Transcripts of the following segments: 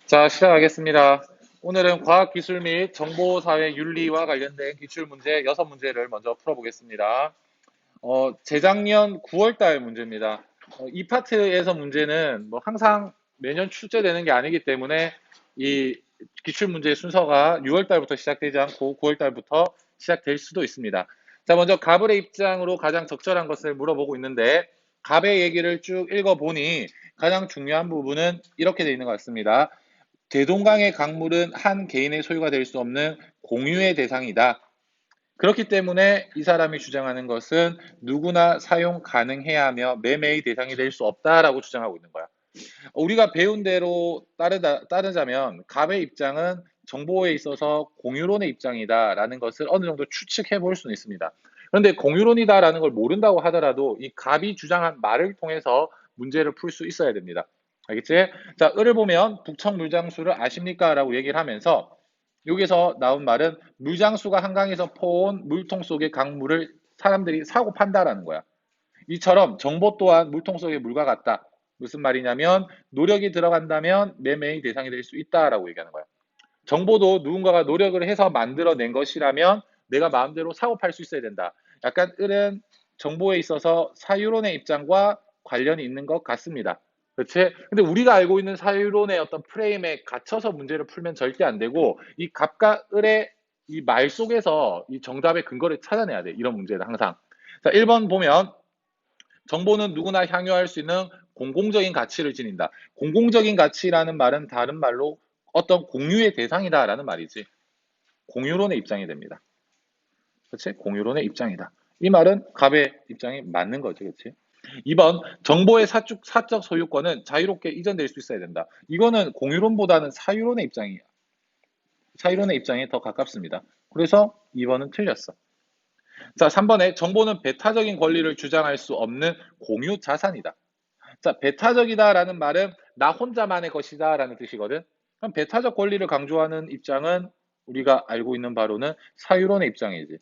자, 시작하겠습니다. 오늘은 과학기술 및 정보사회 윤리와 관련된 기출문제 6문제를 먼저 풀어보겠습니다. 재작년 9월달 문제입니다. 이 파트에서 문제는 뭐 항상 매년 출제되는 게 아니기 때문에 이 기출문제 순서가 6월달부터 시작되지 않고 9월달부터 시작될 수도 있습니다. 자, 먼저 갑을의 입장으로 가장 적절한 것을 물어보고 있는데 갑의 얘기를 쭉 읽어보니 가장 중요한 부분은 이렇게 되어 있는 것 같습니다. 대동강의 강물은 한 개인의 소유가 될 수 없는 공유의 대상이다. 그렇기 때문에 이 사람이 주장하는 것은 누구나 사용 가능해야 하며 매매의 대상이 될 수 없다라고 주장하고 있는 거야. 우리가 배운 대로 따르자면 갑의 입장은 정보에 있어서 공유론의 입장이다라는 것을 어느 정도 추측해 볼 수는 있습니다. 그런데 공유론이다라는 걸 모른다고 하더라도 이 갑이 주장한 말을 통해서 문제를 풀 수 있어야 됩니다. 알겠지? 자, 을을 보면 북청 물장수를 아십니까? 라고 얘기를 하면서 여기서 나온 말은 물장수가 한강에서 퍼온 물통 속의 강물을 사람들이 사고 판다라는 거야. 이처럼 정보 또한 물통 속의 물과 같다. 무슨 말이냐면 노력이 들어간다면 매매의 대상이 될 수 있다라고 얘기하는 거야. 정보도 누군가가 노력을 해서 만들어낸 것이라면 내가 마음대로 사고 팔 수 있어야 된다. 약간 을은 정보에 있어서 사유론의 입장과 관련이 있는 것 같습니다. 그렇지? 근데 우리가 알고 있는 사유론의 어떤 프레임에 갇혀서 문제를 풀면 절대 안 되고 이 갑과 을의 이 말 속에서 이 정답의 근거를 찾아내야 돼. 이런 문제는 항상. 자, 1번 보면 정보는 누구나 향유할 수 있는 공공적인 가치를 지닌다. 공공적인 가치라는 말은 다른 말로 어떤 공유의 대상이다라는 말이지. 공유론의 입장이 됩니다. 그렇지? 공유론의 입장이다. 이 말은 갑의 입장이 맞는 거죠. 그렇지? 2번 정보의 사적 소유권은 자유롭게 이전될 수 있어야 된다. 이거는 공유론보다는 사유론의 입장이야. 사유론의 입장에 더 가깝습니다. 그래서 2번은 틀렸어. 자, 3번에 정보는 배타적인 권리를 주장할 수 없는 공유 자산이다. 자, 배타적이다라는 말은 나 혼자만의 것이다라는 뜻이거든. 그럼 배타적 권리를 강조하는 입장은 우리가 알고 있는 바로는 사유론의 입장이지.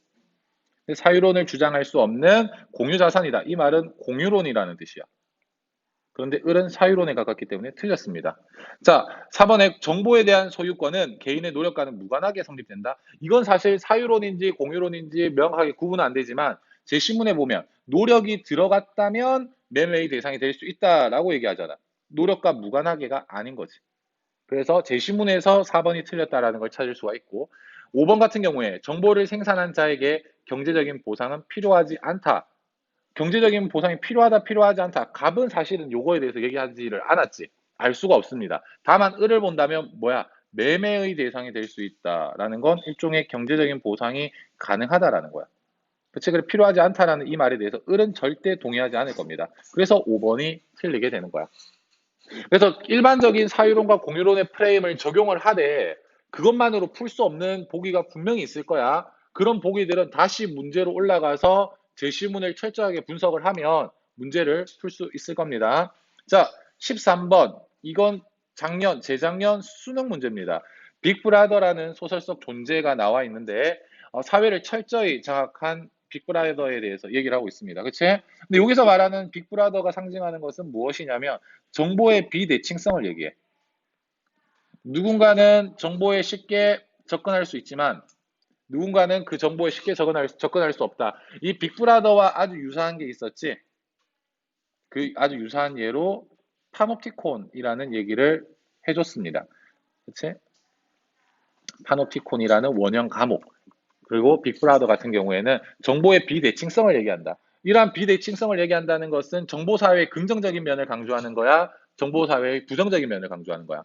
사유론을 주장할 수 없는 공유자산이다. 이 말은 공유론이라는 뜻이야. 그런데 을은 사유론에 가깝기 때문에 틀렸습니다. 자, 4번에 정보에 대한 소유권은 개인의 노력과는 무관하게 성립된다. 이건 사실 사유론인지 공유론인지 명확하게 구분은 안 되지만 제시문에 보면 노력이 들어갔다면 매매의 대상이 될 수 있다라고 얘기하잖아. 노력과 무관하게가 아닌 거지. 그래서 제시문에서 4번이 틀렸다라는 걸 찾을 수가 있고 5번 같은 경우에 정보를 생산한 자에게 경제적인 보상은 필요하지 않다. 경제적인 보상이 필요하다 필요하지 않다. 갑은 사실은 요거에 대해서 얘기하지를 않았지. 알 수가 없습니다. 다만 을을 본다면 뭐야? 매매의 대상이 될 수 있다라는 건 일종의 경제적인 보상이 가능하다라는 거야. 그치? 그래 필요하지 않다라는 이 말에 대해서 을은 절대 동의하지 않을 겁니다. 그래서 5번이 틀리게 되는 거야. 그래서 일반적인 사유론과 공유론의 프레임을 적용을 하되 그것만으로 풀 수 없는 보기가 분명히 있을 거야. 그런 보기들은 다시 문제로 올라가서 제시문을 철저하게 분석을 하면 문제를 풀 수 있을 겁니다. 자, 13번. 이건 재작년 수능 문제입니다. 빅브라더라는 소설 속 존재가 나와 있는데 사회를 철저히 장악한 빅브라더에 대해서 얘기를 하고 있습니다. 그치? 근데 여기서 말하는 빅브라더가 상징하는 것은 무엇이냐면 정보의 비대칭성을 얘기해. 누군가는 정보에 쉽게 접근할 수 있지만 누군가는 그 정보에 쉽게 접근할 수 없다. 이 빅브라더와 아주 유사한 게 있었지. 그 아주 유사한 예로 파놉티콘이라는 얘기를 해줬습니다. 그치? 파놉티콘이라는 원형 감옥. 그리고 빅브라더 같은 경우에는 정보의 비대칭성을 얘기한다. 이러한 비대칭성을 얘기한다는 것은 정보사회의 긍정적인 면을 강조하는 거야? 정보사회의 부정적인 면을 강조하는 거야?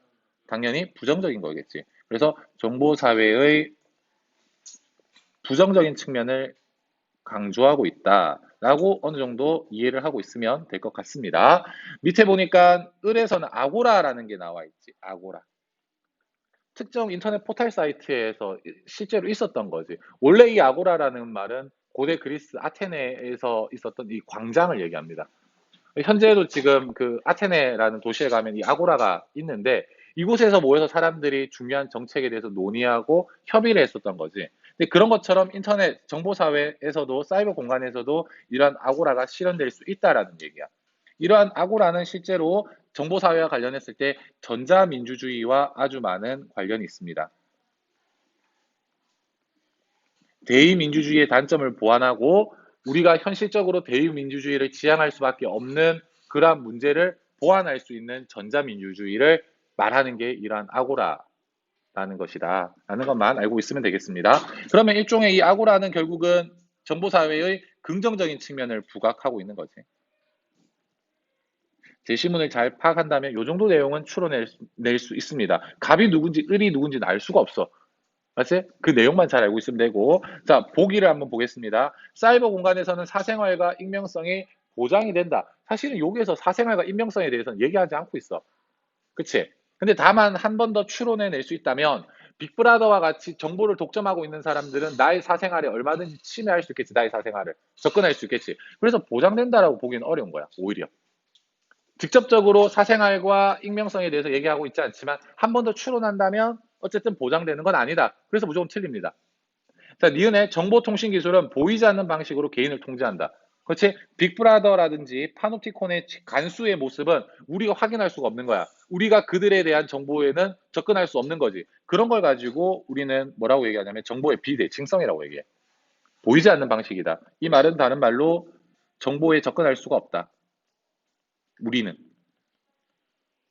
당연히 부정적인 거겠지. 그래서 정보사회의 부정적인 측면을 강조하고 있다라고 어느 정도 이해를 하고 있으면 될 것 같습니다. 밑에 보니까 을에서는 아고라라는 게 나와 있지. 아고라. 특정 인터넷 포털 사이트에서 실제로 있었던 거지. 원래 이 아고라라는 말은 고대 그리스 아테네에서 있었던 이 광장을 얘기합니다. 현재도 지금 그 아테네라는 도시에 가면 이 아고라가 있는데 이곳에서 모여서 사람들이 중요한 정책에 대해서 논의하고 협의를 했었던 거지. 근데 그런 것처럼 인터넷 정보 사회에서도 사이버 공간에서도 이런 아고라가 실현될 수 있다라는 얘기야. 이러한 아고라는 실제로 정보사회와 관련했을 때 전자민주주의와 아주 많은 관련이 있습니다. 대의민주주의의 단점을 보완하고 우리가 현실적으로 대의민주주의를 지향할 수밖에 없는 그러한 문제를 보완할 수 있는 전자민주주의를 말하는 게 이러한 아고라라는 것이다 라는 것만 알고 있으면 되겠습니다. 그러면 일종의 이 아고라는 결국은 정보사회의 긍정적인 측면을 부각하고 있는 거지. 제시문을 잘 파악한다면 이 정도 내용은 추론낼 수 있습니다. 갑이 누군지 을이 누군지는 알 수가 없어. 맞지? 그 내용만 잘 알고 있으면 되고. 자, 보기를 한번 보겠습니다. 사이버 공간에서는 사생활과 익명성이 보장이 된다. 사실은 여기에서 사생활과 익명성에 대해서는 얘기하지 않고 있어. 그치? 근데 다만 한 번 더 추론해낼 수 있다면 빅브라더와 같이 정보를 독점하고 있는 사람들은 나의 사생활에 얼마든지 침해할 수 있겠지. 나의 사생활을 접근할 수 있겠지. 그래서 보장된다라고 보기는 어려운 거야. 오히려. 직접적으로 사생활과 익명성에 대해서 얘기하고 있지 않지만 한 번 더 추론한다면 어쨌든 보장되는 건 아니다. 그래서 무조건 틀립니다. 자, 니은의 정보통신 기술은 보이지 않는 방식으로 개인을 통제한다. 그렇지? 빅브라더라든지 파놉티콘의 간수의 모습은 우리가 확인할 수가 없는 거야. 우리가 그들에 대한 정보에는 접근할 수 없는 거지. 그런 걸 가지고 우리는 뭐라고 얘기하냐면 정보의 비대칭성이라고 얘기해. 보이지 않는 방식이다. 이 말은 다른 말로 정보에 접근할 수가 없다. 우리는.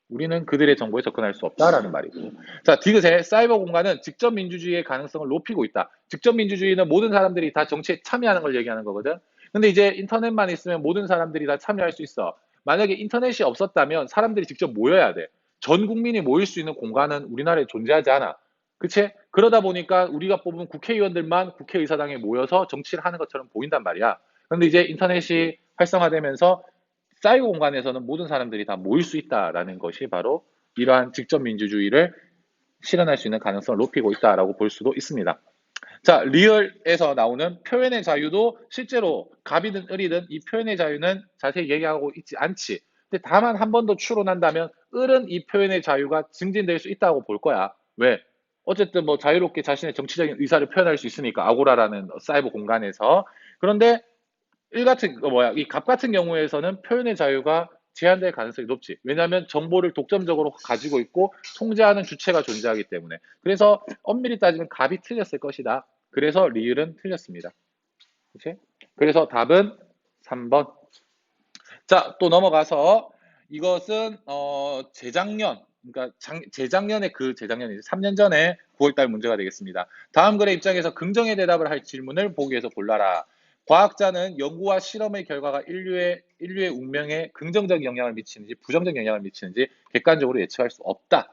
우리는 그들의 정보에 접근할 수 없다라는 말이고. 자, 디귿의 사이버 공간은 직접 민주주의의 가능성을 높이고 있다. 직접 민주주의는 모든 사람들이 다 정치에 참여하는 걸 얘기하는 거거든. 근데 이제 인터넷만 있으면 모든 사람들이 다 참여할 수 있어. 만약에 인터넷이 없었다면 사람들이 직접 모여야 돼. 전 국민이 모일 수 있는 공간은 우리나라에 존재하지 않아. 그치? 그러다 보니까 우리가 뽑은 국회의원들만 국회의사당에 모여서 정치를 하는 것처럼 보인단 말이야. 그런데 이제 인터넷이 활성화되면서 사이버 공간에서는 모든 사람들이 다 모일 수 있다라는 것이 바로 이러한 직접 민주주의를 실현할 수 있는 가능성을 높이고 있다라고 볼 수도 있습니다. 자, 리얼에서 나오는 표현의 자유도 실제로 갑이든 을이든 이 표현의 자유는 자세히 얘기하고 있지 않지. 근데 다만 한 번 더 추론한다면 을은 이 표현의 자유가 증진될 수 있다고 볼 거야. 왜? 어쨌든 뭐 자유롭게 자신의 정치적인 의사를 표현할 수 있으니까 아고라라는 사이버 공간에서. 그런데 이 갑 같은 경우에서는 표현의 자유가 제한될 가능성이 높지. 왜냐하면 정보를 독점적으로 가지고 있고 통제하는 주체가 존재하기 때문에. 그래서 엄밀히 따지면 갑이 틀렸을 것이다. 그래서 리을은 틀렸습니다. 그치? 그래서 답은 3번. 자, 또 넘어가서 이것은 재작년, 그러니까 재작년에 그 재작년이지 3년 전에 9월달 문제가 되겠습니다. 다음 글의 입장에서 긍정의 대답을 할 질문을 보기에서 골라라. 과학자는 연구와 실험의 결과가 인류의 운명에 긍정적 영향을 미치는지 부정적 영향을 미치는지 객관적으로 예측할 수 없다.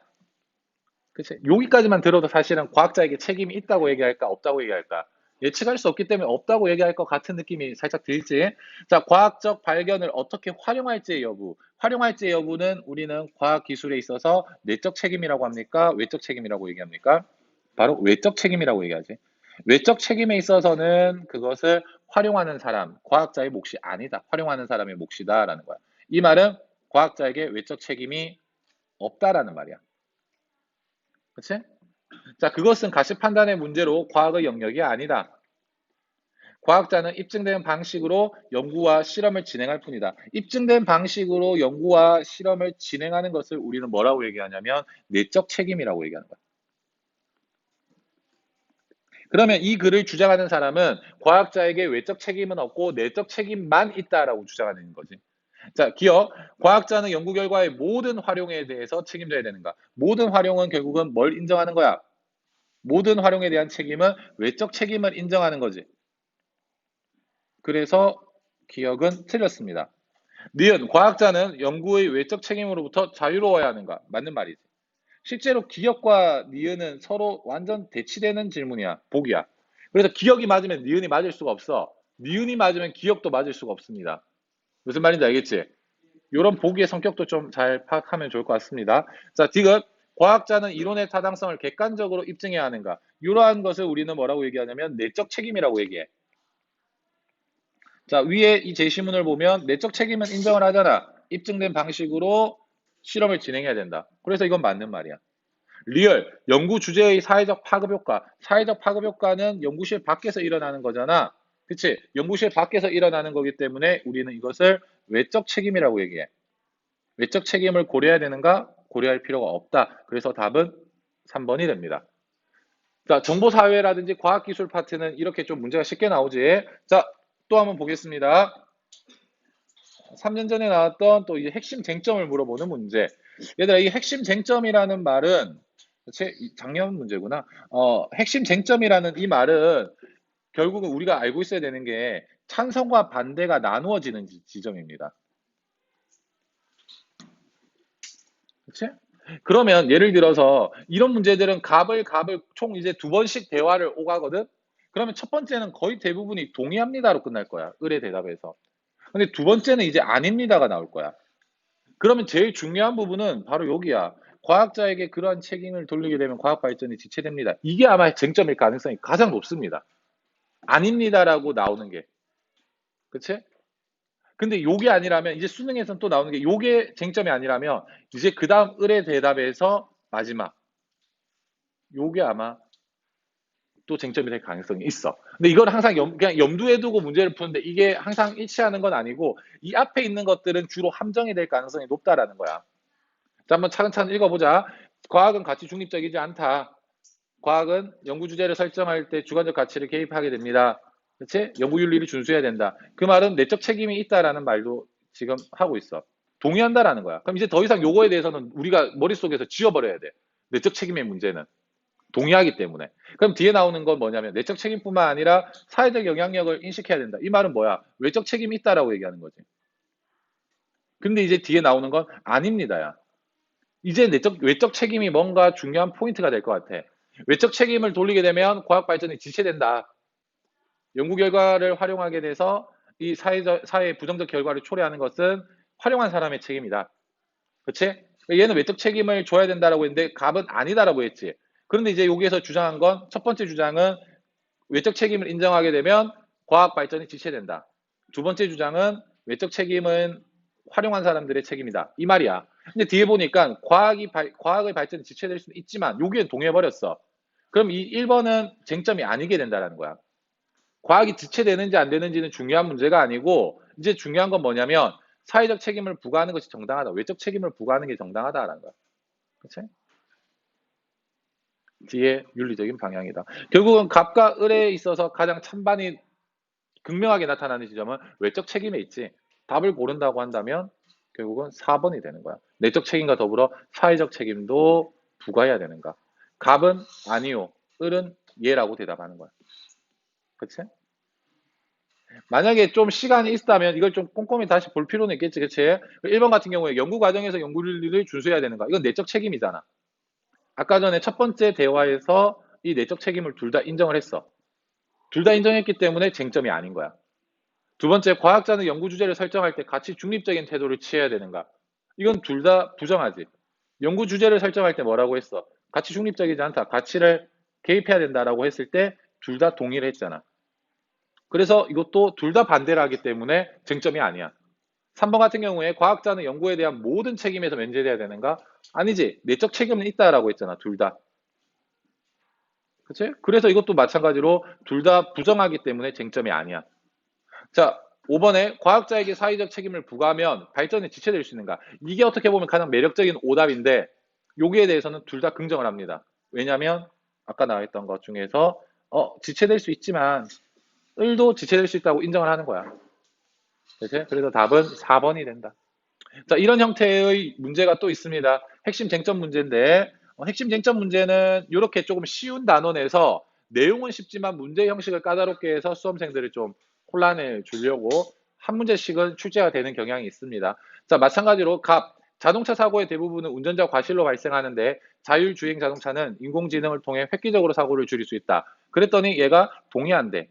그치? 여기까지만 들어도 사실은 과학자에게 책임이 있다고 얘기할까 없다고 얘기할까? 예측할 수 없기 때문에 없다고 얘기할 것 같은 느낌이 살짝 들지. 자, 과학적 발견을 어떻게 활용할지의 여부. 활용할지의 여부는 우리는 과학 기술에 있어서 내적 책임이라고 합니까? 외적 책임이라고 얘기합니까? 바로 외적 책임이라고 얘기하지. 외적 책임에 있어서는 그것을 활용하는 사람, 과학자의 몫이 아니다. 활용하는 사람의 몫이다라는 거야. 이 말은 과학자에게 외적 책임이 없다라는 말이야. 그치? 자, 그것은 가시 판단의 문제로 과학의 영역이 아니다. 과학자는 입증된 방식으로 연구와 실험을 진행할 뿐이다. 입증된 방식으로 연구와 실험을 진행하는 것을 우리는 뭐라고 얘기하냐면 내적 책임이라고 얘기하는 거야. 그러면 이 글을 주장하는 사람은 과학자에게 외적 책임은 없고 내적 책임만 있다라고 주장하는 거지. 자, 기억. 과학자는 연구 결과의 모든 활용에 대해서 책임져야 되는가? 모든 활용은 결국은 뭘 인정하는 거야? 모든 활용에 대한 책임은 외적 책임을 인정하는 거지. 그래서 기억은 틀렸습니다. 니은 과학자는 연구의 외적 책임으로부터 자유로워야 하는가? 맞는 말이지. 실제로 기억과 니은은 서로 완전 대치되는 질문이야. 복이야. 그래서 기억이 맞으면 니은이 맞을 수가 없어. 니은이 맞으면 기억도 맞을 수가 없습니다. 무슨 말인지 알겠지? 이런 보기의 성격도 좀 잘 파악하면 좋을 것 같습니다. 자, 디귿. 과학자는 이론의 타당성을 객관적으로 입증해야 하는가? 이러한 것을 우리는 뭐라고 얘기하냐면 내적 책임이라고 얘기해. 자, 위에 이 제시문을 보면 내적 책임은 인정을 하잖아. 입증된 방식으로 실험을 진행해야 된다. 그래서 이건 맞는 말이야. 리얼, 연구 주제의 사회적 파급 효과. 사회적 파급 효과는 연구실 밖에서 일어나는 거잖아. 그치? 연구실 밖에서 일어나는 거기 때문에 우리는 이것을 외적 책임이라고 얘기해. 외적 책임을 고려해야 되는가? 고려할 필요가 없다. 그래서 답은 3번이 됩니다. 자, 정보사회라든지 과학기술 파트는 이렇게 좀 문제가 쉽게 나오지. 자, 또 한번 보겠습니다. 3년 전에 나왔던 또 이제 핵심 쟁점을 물어보는 문제. 얘들아, 이 핵심 쟁점이라는 말은, 작년 문제구나. 핵심 쟁점이라는 이 말은 결국은 우리가 알고 있어야 되는 게 찬성과 반대가 나누어지는 지점입니다. 그치? 그러면 예를 들어서 이런 문제들은 갑을 총 이제 2번씩 대화를 오가거든? 그러면 첫 번째는 거의 대부분이 동의합니다로 끝날 거야. 을의 대답에서. 근데 두 번째는 이제 아닙니다가 나올 거야. 그러면 제일 중요한 부분은 바로 여기야. 과학자에게 그러한 책임을 돌리게 되면 과학 발전이 지체됩니다. 이게 아마 쟁점일 가능성이 가장 높습니다. 아닙니다라고 나오는 게. 그치? 근데 요게 아니라면 이제 수능에서는 또 나오는 게 요게 쟁점이 아니라면 이제 그 다음 을의 대답에서 마지막 요게 아마 또 쟁점이 될 가능성이 있어. 근데 이걸 항상 그냥 염두에 두고 문제를 푸는데 이게 항상 일치하는 건 아니고 이 앞에 있는 것들은 주로 함정이 될 가능성이 높다라는 거야. 자, 한번 차근차근 읽어보자. 과학은 가치 중립적이지 않다. 과학은 연구 주제를 설정할 때 주관적 가치를 개입하게 됩니다. 그렇지? 연구 윤리를 준수해야 된다. 그 말은 내적 책임이 있다라는 말도 지금 하고 있어. 동의한다라는 거야. 그럼 이제 더 이상 요거에 대해서는 우리가 머릿속에서 지워버려야 돼. 내적 책임의 문제는. 동의하기 때문에. 그럼 뒤에 나오는 건 뭐냐면 내적 책임뿐만 아니라 사회적 영향력을 인식해야 된다. 이 말은 뭐야? 외적 책임이 있다라고 얘기하는 거지. 근데 이제 뒤에 나오는 건 아닙니다야. 이제 외적 책임이 뭔가 중요한 포인트가 될 것 같아. 외적 책임을 돌리게 되면 과학 발전이 지체된다. 연구 결과를 활용하게 돼서 이 사회의 부정적 결과를 초래하는 것은 활용한 사람의 책임이다. 그치? 얘는 외적 책임을 줘야 된다라고 했는데 갑은 아니다라고 했지. 그런데 이제 여기에서 주장한 건 첫 번째 주장은 외적 책임을 인정하게 되면 과학 발전이 지체된다. 두 번째 주장은 외적 책임은 활용한 사람들의 책임이다. 이 말이야. 근데 뒤에 보니까 과학의 발전이 지체될 수는 있지만 여기에 동해버렸어. 그럼 이 1번은 쟁점이 아니게 된다는 거야. 과학이 지체되는지 안 되는지는 중요한 문제가 아니고 이제 중요한 건 뭐냐면 사회적 책임을 부과하는 것이 정당하다. 외적 책임을 부과하는 게 정당하다라는 거야. 그치? 뒤에 윤리적인 방향이다. 결국은 갑과 을에 있어서 가장 찬반이 극명하게 나타나는 지점은 외적 책임에 있지. 답을 고른다고 한다면 결국은 4번이 되는 거야. 내적 책임과 더불어 사회적 책임도 부과해야 되는가. 갑은 아니요. 을은 예라고 대답하는 거야. 그치? 만약에 좀 시간이 있다면 이걸 좀 꼼꼼히 다시 볼 필요는 있겠지. 그치? 1번 같은 경우에 연구 과정에서 연구를 준수해야 되는가. 이건 내적 책임이잖아. 아까 전에 첫 번째 대화에서 이 내적 책임을 둘 다 인정을 했어. 둘 다 인정했기 때문에 쟁점이 아닌 거야. 두 번째, 과학자는 연구 주제를 설정할 때 가치 중립적인 태도를 취해야 되는가? 이건 둘 다 부정하지. 연구 주제를 설정할 때 뭐라고 했어? 가치 중립적이지 않다. 가치를 개입해야 된다라고 했을 때 둘 다 동의를 했잖아. 그래서 이것도 둘 다 반대를 하기 때문에 쟁점이 아니야. 3번 같은 경우에 과학자는 연구에 대한 모든 책임에서 면제돼야 되는가? 아니지. 내적 책임은 있다라고 했잖아. 둘 다. 그치? 그래서 이것도 마찬가지로 둘 다 부정하기 때문에 쟁점이 아니야. 자, 5번에 과학자에게 사회적 책임을 부과하면 발전에 지체될 수 있는가? 이게 어떻게 보면 가장 매력적인 오답인데 여기에 대해서는 둘 다 긍정을 합니다. 왜냐하면 아까 나왔던 것 중에서 지체될 수 있지만 을도 지체될 수 있다고 인정을 하는 거야. 그치? 그래서 답은 4번이 된다. 자, 이런 형태의 문제가 또 있습니다. 핵심 쟁점 문제인데 핵심 쟁점 문제는 이렇게 조금 쉬운 단어 내서 내용은 쉽지만 문제 형식을 까다롭게 해서 수험생들을 좀 혼란을 주려고 한 문제씩은 출제가 되는 경향이 있습니다. 자, 마찬가지로 자동차 사고의 대부분은 운전자 과실로 발생하는데 자율주행 자동차는 인공지능을 통해 획기적으로 사고를 줄일 수 있다. 그랬더니 얘가 동의한대.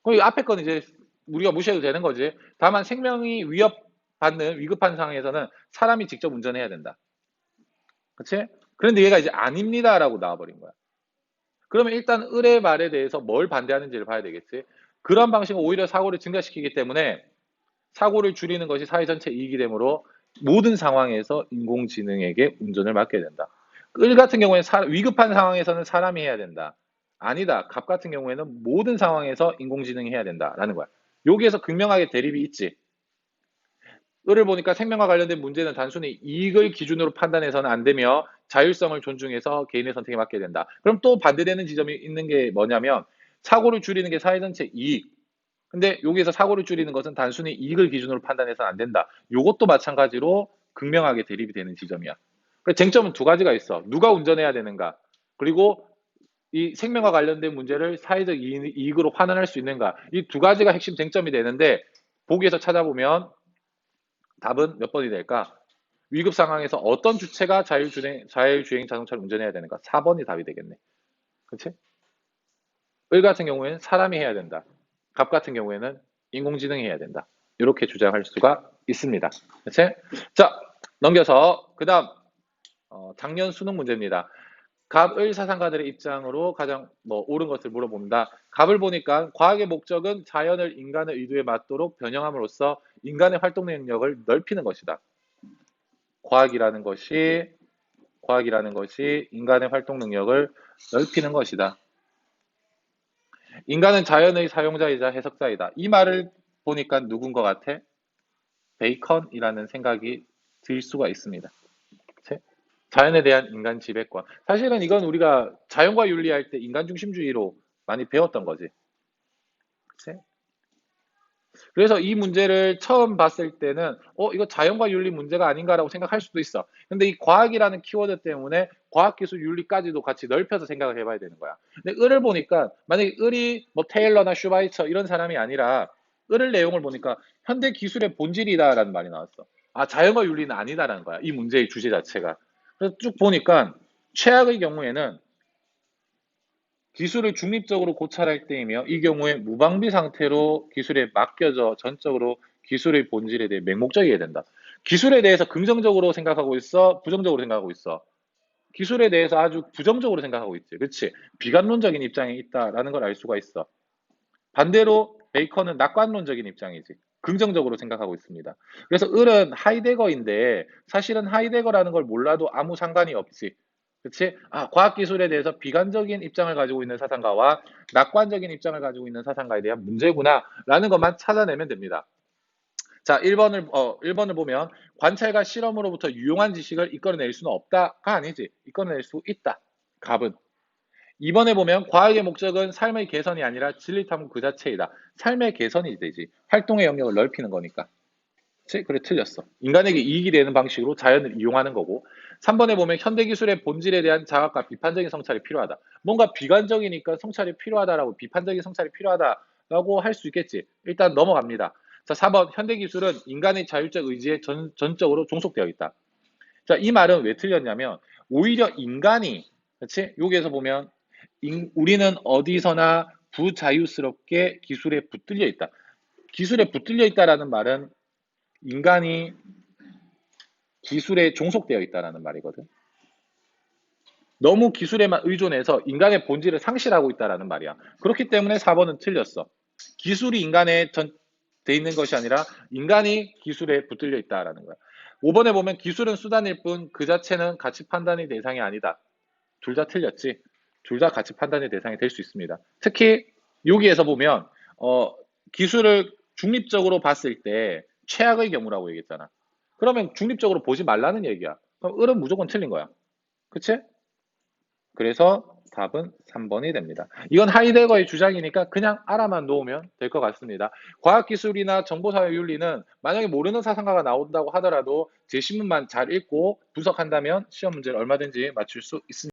그럼 이 앞에 건 이제 우리가 무시해도 되는 거지. 다만 생명이 위협받는 위급한 상황에서는 사람이 직접 운전해야 된다. 그치? 그런데 얘가 이제 아닙니다라고 나와버린 거야. 그러면 일단 을의 말에 대해서 뭘 반대하는지를 봐야 되겠지. 그런 방식은 오히려 사고를 증가시키기 때문에 사고를 줄이는 것이 사회 전체 이익이 되므로 모든 상황에서 인공지능에게 운전을 맡게 된다. 을 같은 경우에 위급한 상황에서는 사람이 해야 된다. 아니다. 갑 같은 경우에는 모든 상황에서 인공지능이 해야 된다라는 거야. 여기에서 극명하게 대립이 있지. 을을 보니까 생명과 관련된 문제는 단순히 이익을 기준으로 판단해서는 안 되며 자율성을 존중해서 개인의 선택에 맡겨야 된다. 그럼 또 반대되는 지점이 있는 게 뭐냐면 사고를 줄이는 게 사회 전체 이익. 근데 여기에서 사고를 줄이는 것은 단순히 이익을 기준으로 판단해서는 안 된다. 이것도 마찬가지로 극명하게 대립이 되는 지점이야. 그래서 쟁점은 두 가지가 있어. 누가 운전해야 되는가? 그리고 이 생명과 관련된 문제를 사회적 이익으로 환원할 수 있는가? 이 두 가지가 핵심 쟁점이 되는데 보기에서 찾아보면 답은 몇 번이 될까? 위급 상황에서 어떤 주체가 자율주행 자동차를 운전해야 되는가? 4번이 답이 되겠네. 그치? 을 같은 경우에는 사람이 해야 된다. 갑 같은 경우에는 인공지능이 해야 된다. 이렇게 주장할 수가 있습니다. 그치? 자, 넘겨서 그 다음 작년 수능 문제입니다. 갑을 사상가들의 입장으로 가장 옳은 것을 물어봅니다. 갑을 보니까 과학의 목적은 자연을 인간의 의도에 맞도록 변형함으로써 인간의 활동 능력을 넓히는 것이다. 과학이라는 것이 인간의 활동 능력을 넓히는 것이다. 인간은 자연의 사용자이자 해석자이다. 이 말을 보니까 누군 것 같아? 베이컨이라는 생각이 들 수가 있습니다. 자연에 대한 인간 지배권. 사실은 이건 우리가 자연과 윤리할 때 인간 중심주의로 많이 배웠던 거지. 그치? 그래서 이 문제를 처음 봤을 때는 이거 자연과 윤리 문제가 아닌가라고 생각할 수도 있어. 근데 이 과학이라는 키워드 때문에 과학기술 윤리까지도 같이 넓혀서 생각을 해봐야 되는 거야. 근데 을을 보니까 만약에 을이 뭐 테일러나 슈바이처 이런 사람이 아니라 을을 내용을 보니까 현대 기술의 본질이다라는 말이 나왔어. 아, 자연과 윤리는 아니다라는 거야. 이 문제의 주제 자체가. 그래서 쭉 보니까 최악의 경우에는 기술을 중립적으로 고찰할 때이며 이 경우에 무방비 상태로 기술에 맡겨져 전적으로 기술의 본질에 대해 맹목적이어야 된다. 기술에 대해서 긍정적으로 생각하고 있어? 부정적으로 생각하고 있어? 기술에 대해서 아주 부정적으로 생각하고 있지. 그렇지? 비관론적인 입장에 있다라는 걸 알 수가 있어. 반대로 베이컨은 낙관론적인 입장이지. 긍정적으로 생각하고 있습니다. 그래서 을은 하이데거인데 사실은 하이데거라는 걸 몰라도 아무 상관이 없지. 그치? 아, 과학기술에 대해서 비관적인 입장을 가지고 있는 사상가와 낙관적인 입장을 가지고 있는 사상가에 대한 문제구나 라는 것만 찾아내면 됩니다. 자, 1번을 보면 관찰과 실험으로부터 유용한 지식을 이끌어낼 수는 없다가 아니지. 이끌어낼 수 있다. 갑은. 2번에 보면 과학의 목적은 삶의 개선이 아니라 진리 탐구 그 자체이다. 삶의 개선이 되지. 활동의 영역을 넓히는 거니까. 그치? 그래, 틀렸어. 인간에게 이익이 되는 방식으로 자연을 이용하는 거고. 3번에 보면 현대기술의 본질에 대한 자각과 비판적인 성찰이 필요하다. 뭔가 비관적이니까 성찰이 필요하다라고, 비판적인 성찰이 필요하다라고 할 수 있겠지. 일단 넘어갑니다. 자, 4번. 현대기술은 인간의 자율적 의지에 전적으로 종속되어 있다. 자, 이 말은 왜 틀렸냐면, 오히려 인간이, 그치? 여기에서 보면, 우리는 어디서나 부자유스럽게 기술에 붙들려 있다. 기술에 붙들려 있다라는 말은 인간이 기술에 종속되어 있다는 말이거든. 너무 기술에만 의존해서 인간의 본질을 상실하고 있다는 말이야. 그렇기 때문에 4번은 틀렸어. 기술이 인간에 돼 있는 것이 아니라 인간이 기술에 붙들려 있다는 거야. 5번에 보면 기술은 수단일 뿐 그 자체는 가치 판단의 대상이 아니다. 둘 다 틀렸지. 둘 다 가치 판단의 대상이 될 수 있습니다. 특히 여기에서 보면 기술을 중립적으로 봤을 때 최악의 경우라고 얘기했잖아. 그러면 중립적으로 보지 말라는 얘기야. 그럼 을은 무조건 틀린 거야. 그치? 그래서 답은 3번이 됩니다. 이건 하이데거의 주장이니까 그냥 알아만 놓으면 될 것 같습니다. 과학기술이나 정보사회 윤리는 만약에 모르는 사상가가 나온다고 하더라도 제 신문만 잘 읽고 분석한다면 시험 문제를 얼마든지 맞출 수 있습니다.